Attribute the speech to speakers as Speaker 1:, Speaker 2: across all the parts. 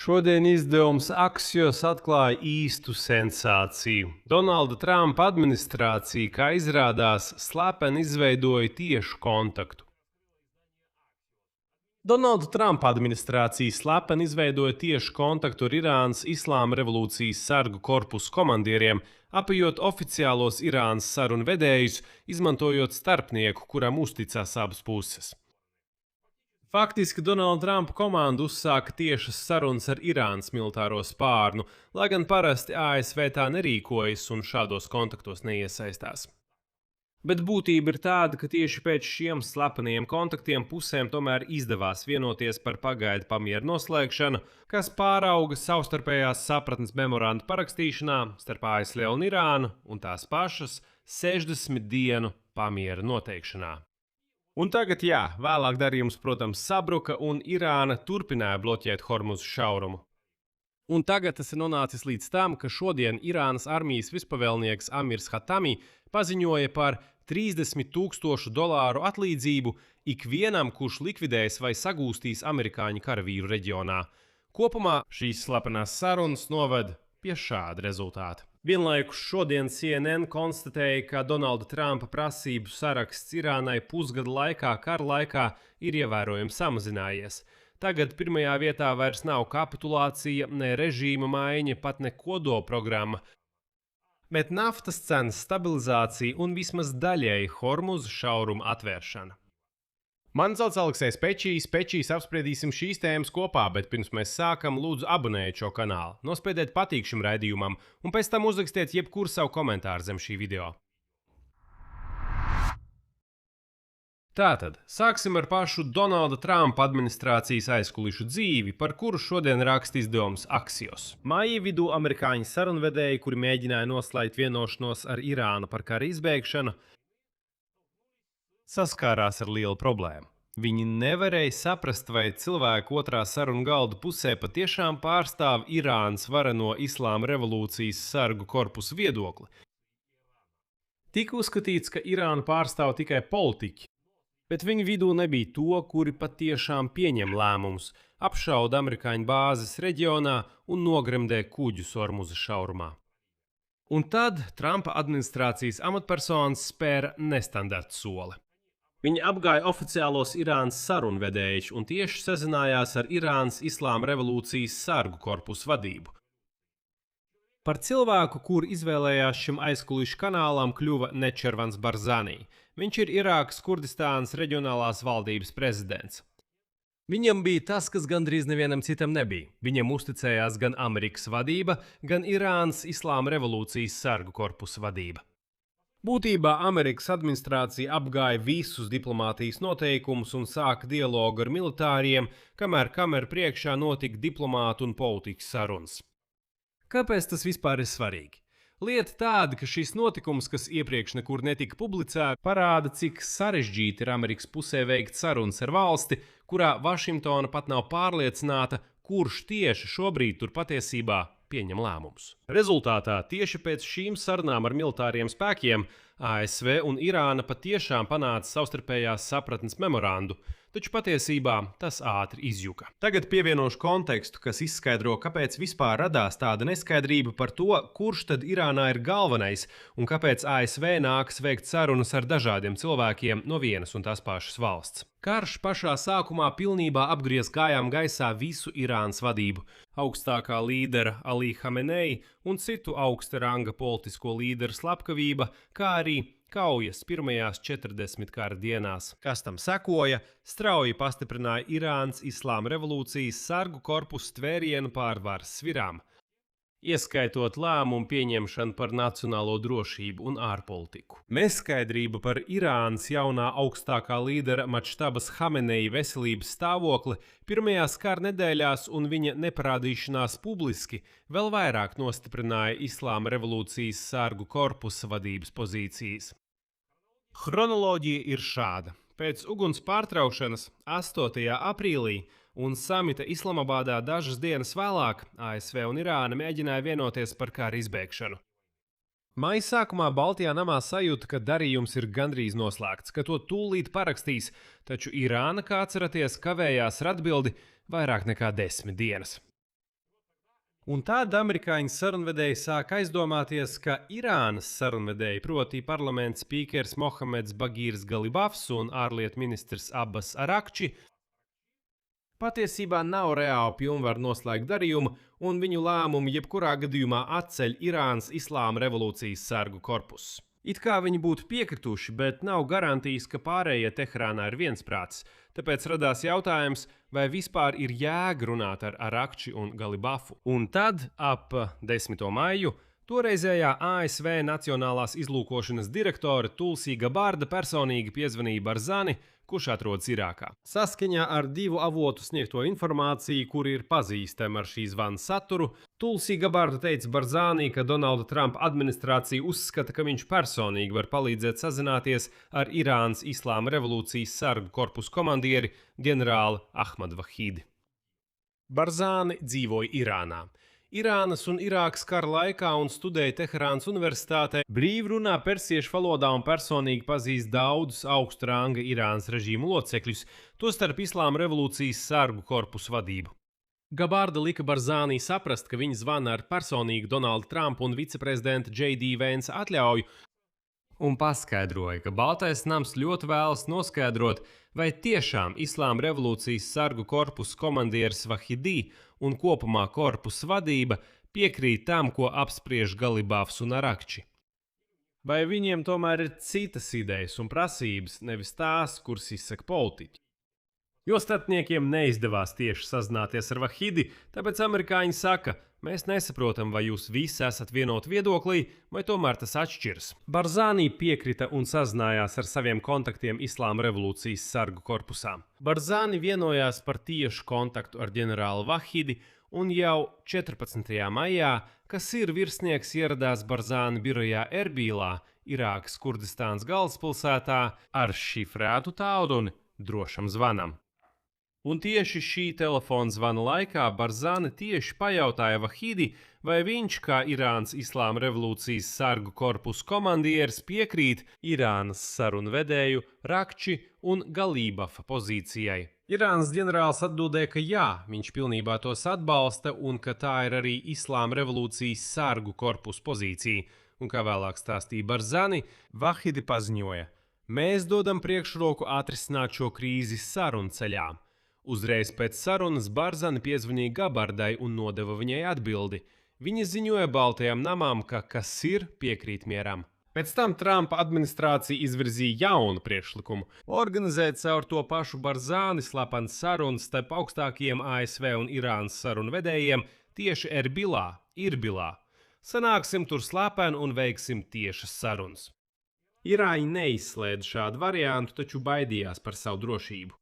Speaker 1: Šodien izdevums Axios atklāja īstu sensāciju. Donalda Trumpa administrācija, kā izrādās, slepeni izveidoja tiešu kontaktu. Donalda Trumpa administrācija slepeni izveidoja tiešu kontaktu ar Irānas Islāma revolūcijas sargu korpusu komandieriem, apējot oficiālos Irānas sarunu vedējus, izmantojot starpnieku, kuram uzticās abas puses. Faktiski Donalda Trumpa komanda uzsāka tiešas sarunas ar Irānas militāro spārnu, lai gan parasti ASV tā nerīkojas un šādos kontaktos neiesaistās. Bet būtība ir tāda, ka tieši pēc šiem slepeniem kontaktiem pusēm tomēr izdevās vienoties par pagaidu pamieru noslēgšanu, kas pārauga savstarpējās sapratnes memoranda parakstīšanā starp ASV un Irānu un tās pašas 60 dienu pamiera noteikšanā. Un tagad, vēlāk darījums, protams, sabruka un Irāna turpināja bloķēt Hormuzu šaurumu. Un tagad tas ir nonācis līdz tam, ka šodien Irānas armijas vispavēlnieks Amirs Hatami paziņoja par $30,000 atlīdzību ikvienam, kurš likvidēs vai sagūstīs amerikāņu karavīru reģionā. Kopumā šīs slepenās sarunas noved pie šāda rezultāta. Vienlaikus šodien CNN konstatēja, ka Donalda Trumpa prasību saraksts Irānai pusgada laikā kara laikā ir ievērojami samazinājies. Tagad pirmajā vietā vairs nav kapitulācija, ne režīma maiņa, pat ne kodolprogramma, bet naftas cenas stabilizācija un vismaz daļēji Hormuza šauruma atvēršana. Mani sauc Aleksejs Pečijs, apspriedīsim šīs tēmas kopā, bet pirms mēs sākam, lūdzu abonējiet šo kanālu, nospiediet patīk šim raidījumam un pēc tam uzrakstiet jebkuru savu komentāru zem šī video. Tātad, sāksim ar pašu Donalda Trumpa administrācijas aizkulišu dzīvi, par kuru šodien raksta izdevums Axios. Maija vidū amerikāņu sarunvedēji, kuri mēģināja noslēgt vienošanos ar Irānu par kara izbēgšanu, saskārās ar lielu problēmu. Viņi nevarēja saprast, vai cilvēku otrā sarunu galda pusē patiešām pārstāv Irānas vareno Islāma revolūcijas sargu korpusu viedokli. Tika uzskatīts, ka Irāna pārstāv tikai politiķi, bet viņu vidū nebija to, kuri patiešām pieņem lēmumus, apšauda amerikāņu bāzes reģionā un nogremdē kuģus Hormuza šaurumā. Un tad Trumpa administrācijas amatpersonas spēra nestandarta soli. Viņi apgāja oficiālos Irānas sarunvedējus un tieši sazinājās ar Irānas Islāma revolūcijas sargu korpusu vadību. Par cilvēku, kur izvēlējās šim aizkulišu kanālam, kļuva Nečervans Barzani. Viņš ir Irākas Kurdistānas reģionālās valdības prezidents. Viņam bija tas, kas gandrīz nevienam citam nebija. Viņam uzticējās gan Amerikas vadība, gan Irānas Islāma revolūcijas sargu korpusu vadība. Būtībā Amerikas administrācija apgāja visus diplomātijas noteikumus un sāka dialogu ar militāriem, kamēr kameru priekšā notika diplomātu un politiķu sarunas. Kāpēc tas vispār ir svarīgi? Lieta tāda, ka šis notikums, kas iepriekš nekur netika publicēts, parāda, cik sarežģīti ir Amerikas pusē veikt sarunas ar valsti, kurā Vašingtona pat nav pārliecināta, kurš tieši šobrīd tur patiesībā pieņem lēmumus. Rezultātā tieši pēc šīm sarunām ar militāriem spēkiem ASV un Irāna patiešām panāca savstarpējās sapratnes memorandu, taču patiesībā tas ātri izjuka. Tagad pievienošu kontekstu, kas izskaidro, kāpēc vispār radās tāda neskaidrība par to, kurš tad Irānā ir galvenais un kāpēc ASV nākas veikt sarunas ar dažādiem cilvēkiem no vienas un tās pašas valsts. Karš pašā sākumā pilnībā apgriez kājām gaisā visu Irānas vadību, augstākā līdera Ali Hamenei un citu augsta ranga politisko līderu slepkavība, kā arī kaujas pirmajās 40 kara dienās. Kas tam sekoja, strauji pastiprināja Irānas Islāma revolūcijas sargu korpusu tvērienu pār varas svirām, ieskaitot lēmumu pieņemšanu par nacionālo drošību un ārpolitiku. Neskaidrība par Irānas jaunā augstākā līdera Mačtabas Hamenei veselības stāvokli pirmajās kara nedēļās un viņa neparādīšanās publiski vēl vairāk nostiprināja Islāma revolūcijas sargu korpusa vadības pozīcijas. Chronoloģija ir šāda. Pēc uguns pārtraukšanas 8. aprīlī un samita Islamabādā dažas dienas vēlāk ASV un Irāna mēģināja vienoties par kara izbēgšanu. Maija sākumā Baltijā namā sajūta, ka darījums ir gandrīz noslēgts, ka to tūlīt parakstīs, taču Irāna, kā atceraties, kavējās ar atbildi vairāk nekā 10 dienas. Un tad amerikāņu sarunvedēji sāk aizdomāties, ka Irānas sarunvedēji, proti parlamenta spīkers Mohameds Bagīrs Galibafs un ārlietu ministrs Abbas Arakči, patiesībā nav reāli pilnvaru noslēgt darījumu, un viņu lēmumu jebkurā gadījumā atceļ Irānas Islāma revolūcijas sargu korpuss. It kā viņi būtu piekrituši, bet nav garantijas, ka pārējie Teherānā ir viensprātis. Tāpēc radās jautājums, vai vispār ir jēga runāt ar Arakči un Galibafu. Un tad, ap 10. maiju, toreizējā ASV Nacionālās izlūkošanas direktore Tulsī Gabarda personīgi piezvanīja Barzani, kurš atrodas Irākā. Saskaņā ar divu avotu sniegto informāciju, kur ir pazīstama ar šī zvana saturu, Tulsī Gabarda teica Barzānī, ka Donalda Trumpa administrācija uzskata, ka viņš personīgi var palīdzēt sazināties ar Irānas Islāma revolūcijas sargu korpusu komandieri ģenerāli Ahmadu Vahidi. Barzāni dzīvoja Irānā. Irānas un Irākas kara laikā un studēja Teherānas universitātē, brīvi runā persiešu valodā un personīgi pazīst daudzus augsta ranga Irānas režīmu locekļus, tostarp Islāma revolūcijas sargu korpusu vadību. Gabarda lika Barzānī saprast, ka viņi zvana ar personīgu Donalda Trumpa un viceprezidenta J.D. Vansa atļauju, un paskaidroja, ka Baltais nams ļoti vēlas noskaidrot, vai tiešām Islāma revolūcijas sargu korpusu komandieris Vahidi un kopumā korpusa vadība piekrīt tam, ko apspriež Galibafs un Arakči. Vai viņiem tomēr ir citas idejas un prasības, nevis tās, kuras izsaka politiķi? Jo starpniekiem neizdevās tieši sazināties ar Vahidi, tāpēc amerikāņi saka, mēs nesaprotam, vai jūs visi esat vienoti viedoklī, vai tomēr tas atšķiras. Barzānī piekrita un sazinājās ar saviem kontaktiem Islāma revolūcijas sargu korpusā. Barzāni vienojās par tiešu kontaktu ar ģenerāli Vahidi, un jau 14. maijā, kas ir virsnieks, ieradās Barzāni birojā Erbīlā, Irākas Kurdistānas galvaspilsētā, ar šifrētu tālruni drošam zvanam. Un tieši šī telefona zvana laikā Barzāni tieši pajautāja Vahidi, vai viņš, kā Irānas Islāma revolūcijas sargu korpusu komandieris, piekrīt Irānas sarunvedēju Rakči un Galibafa pozīcijai. Irānas ģenerālis atbildēja, ka jā, viņš pilnībā tos atbalsta un ka tā ir arī Islāma revolūcijas sargu korpusu pozīcija. Un kā vēlāk stāstīja Barzāni, Vahidi paziņoja, mēs dodam priekšroku atrisināt šo krīzi sarunu ceļā. Uzreiz pēc sarunas Barzani piezvanīja Gabardai un nodeva viņai atbildi. Viņa ziņoja Baltajam namām, ka kas ir piekrīt mieram. Pēc tam Trumpa administrācija izvirzīja jaunu priekšlikumu – organizēt caur to pašu Barzāni slepenas sarunas starp augstākajiem ASV un Irānas sarunvedējiem tieši Irbilā. Sanāksim tur slepeni un veiksim tiešas sarunas. Irāņi neizslēdza šādu variantu, taču baidījās par savu drošību.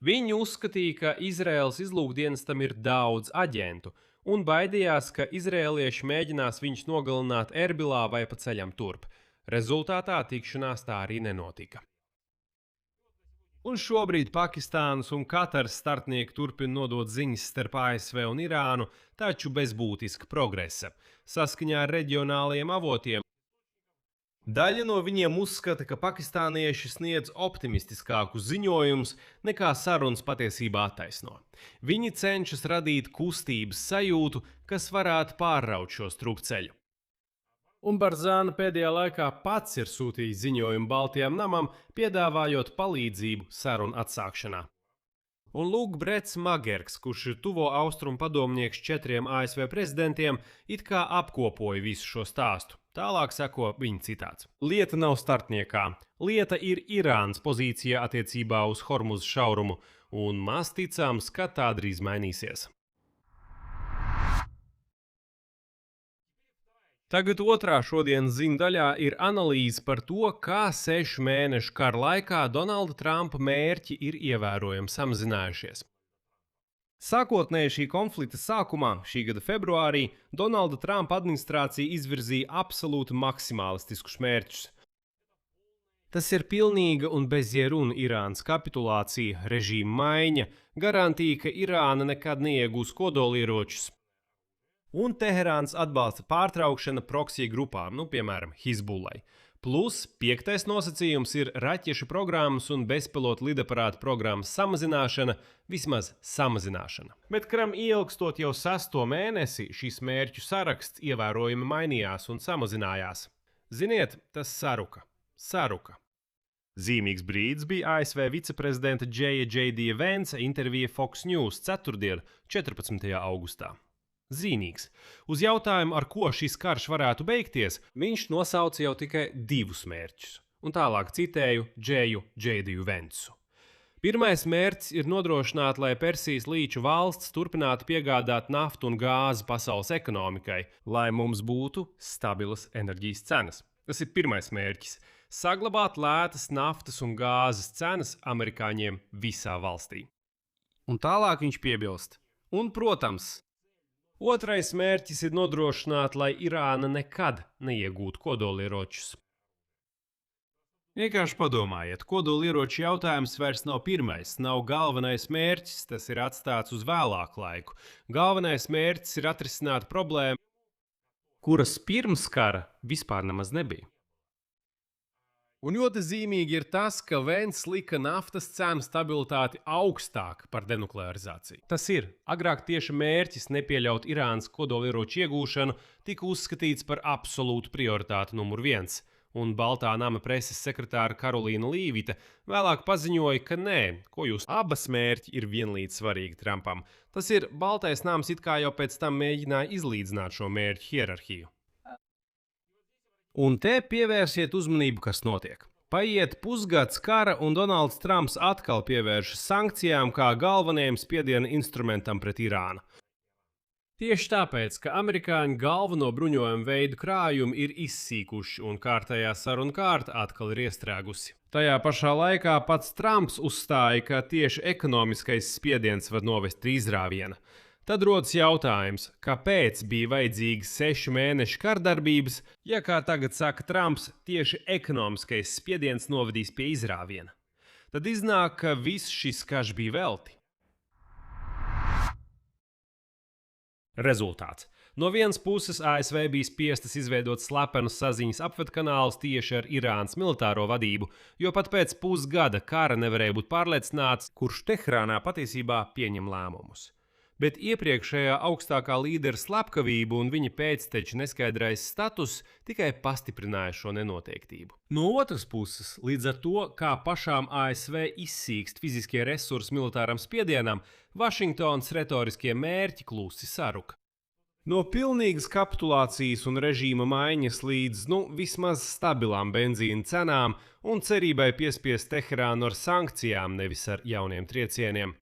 Speaker 1: Viņi uzskatīja, ka Izraēlas izlūkdienestam ir daudz aģentu, un baidījās, ka izrēlieši mēģinās viņus nogalināt Erbilā vai pa ceļam turp. Rezultātā tikšanās tā arī nenotika. Un šobrīd Pakistānas un Kataras startnieki turpina nodot ziņas starp ASV un Irānu, taču bez būtiska progresa. Saskaņā ar reģionālajiem avotiem, daļa no viņiem uzskata, ka pakistānieši sniedz optimistiskākus ziņojumus nekā sarunas patiesībā attaisno. Viņi cenšas radīt kustības sajūtu, kas varētu pārraut šo strupceļu. Un Barzāni pēdējā laikā pats ir sūtījis ziņojumu Baltajam namam, piedāvājot palīdzību sarunu atsākšanā. Un lūk, Brets Magerks, kurš ir tuvo austrumu padomnieks 4 ASV prezidentiem, it kā apkopoja visu šo stāstu. Tālāk seko viņa citāts. Lieta nav startniekā. Lieta ir Irānas pozīcija attiecībā uz Hormuza šaurumu, un maz ticams, ka tā drīz mainīsies. Tagad otrā šodienas ziņu daļā ir analīze par to, kā 6 mēnešu kara laikā Donalda Trumpa mērķi ir ievērojami samazinājušies. Sākotnēji šī konflikta sākumā, šī gada februārī, Donalda Trumpa administrācija izvirzīja absolūti maksimālistiskus mērķus. Tas ir pilnīga un bezjēruna Irānas kapitulācija, režīma maiņa, garantija, ka Irāna nekad neiegūs kodolieročus, un Teherānas atbalsta pārtraukšana proksija grupām, piemēram, Hizbullai. Plus, piektais nosacījums ir raķešu programmas un bezpilota lidaparātu programmas samazināšana, vismaz samazināšana. Bet Kram ilgstot jau 6. mēnesi, šis mērķu saraksts ievērojami mainījās un samazinājās. Ziniet, tas saruka. Zīmīgs brīdis bija ASV viceprezidenta J.D. Vansa intervija Fox News ceturtdien, 14. augustā. Zīmīgs. Uz jautājumu, ar ko šis karš varētu beigties, viņš nosauca jau tikai 2 mērķus. Un tālāk citēju J.D. Vansu. Pirmais mērķis ir nodrošināt, lai Persijas līča valsts turpinātu piegādāt naftu un gāzi pasaules ekonomikai, lai mums būtu stabilas enerģijas cenas. Tas ir pirmais mērķis. Saglabāt lētas naftas un gāzes cenas amerikāņiem visā valstī. Un tālāk viņš piebilst. Un, protams, otrais mērķis ir nodrošināt, lai Irāna nekad neiegūtu kodolieročus. Vienkārši padomājiet, kodolieroču jautājums vairs nav pirmais, nav galvenais mērķis, tas ir atstāts uz vēlāku laiku. Galvenais mērķis ir atrisināt problēmu, kuras pirms kara vispār nemaz nebija. Un ļoti zīmīgi ir tas, ka Vents lika naftas cenu stabilitāti augstāk par denuklearizāciju. Tas ir, agrāk tieši mērķis nepieļaut Irānas kodolieroču iegūšanu tika uzskatīts par absolūtu prioritāti numur 1, un Baltā nama preses sekretāra Karolīna Līvita vēlāk paziņoja, ka nē, abas mērķi ir vienlīdz svarīgi Trumpam. Tas ir, Baltais nams it kā jau pēc tam mēģināja izlīdzināt šo mērķu hierarhiju. Un te pievērsiet uzmanību, kas notiek. Paiet pusgads kara, un Donalds Trumps atkal pievēršas sankcijām kā galvenajam spiediena instrumentam pret Irānu. Tieši tāpēc, ka amerikāņu galveno bruņojumu veidu krājumi ir izsīkuši un kārtējā sarunu kārta atkal ir iestrēgusi. Tajā pašā laikā pats Trumps uzstāja, ka tieši ekonomiskais spiediens var novest pie izrāviena. Tad rodas jautājums, kāpēc bija vajadzīgi 6 mēnešu kardarbības, ja, kā tagad saka Trumps, tieši ekonomiskais spiediens novedīs pie izrāviena. Tad iznāk, ka viss šis karš bija velti. Rezultāts. No vienas puses ASV bija spiestas izveidot slepenus saziņas apvedkanālus tieši ar Irānas militāro vadību, jo pat pēc pusgada kara nevarēja būt pārliecināts, kurš Teherānā patiesībā pieņem lēmumus. Bet iepriekšējā augstākā līdera slepkavība un viņa pēcteču neskaidrais status tikai pastiprināja šo nenoteiktību. No otras puses, līdz ar to, kā pašām ASV izsīkst fiziskie resursi militāram spiedienam, Vašingtonas retoriskie mērķi klusi saruka. No pilnīgas kapitulācijas un režīma maiņas līdz, vismaz stabilām benzīna cenām un cerībai piespiest Teherānu ar sankcijām, nevis ar jauniem triecieniem.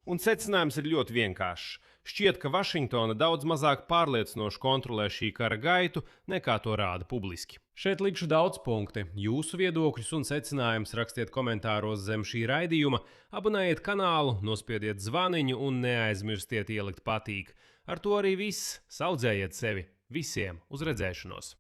Speaker 1: Un secinājums ir ļoti vienkāršs. Šķiet, ka Vašingtona daudz mazāk pārliecinoši kontrolē šī kara gaitu, nekā to rāda publiski. Šeit likšu daudz punkti. Jūsu viedokļus un secinājumus rakstiet komentāros zem šī raidījuma, abonējiet kanālu, nospiediet zvaniņu un neaizmirstiet ielikt patīk. Ar to arī viss. Saudzējiet sevi. Visiem uz redzēšanos!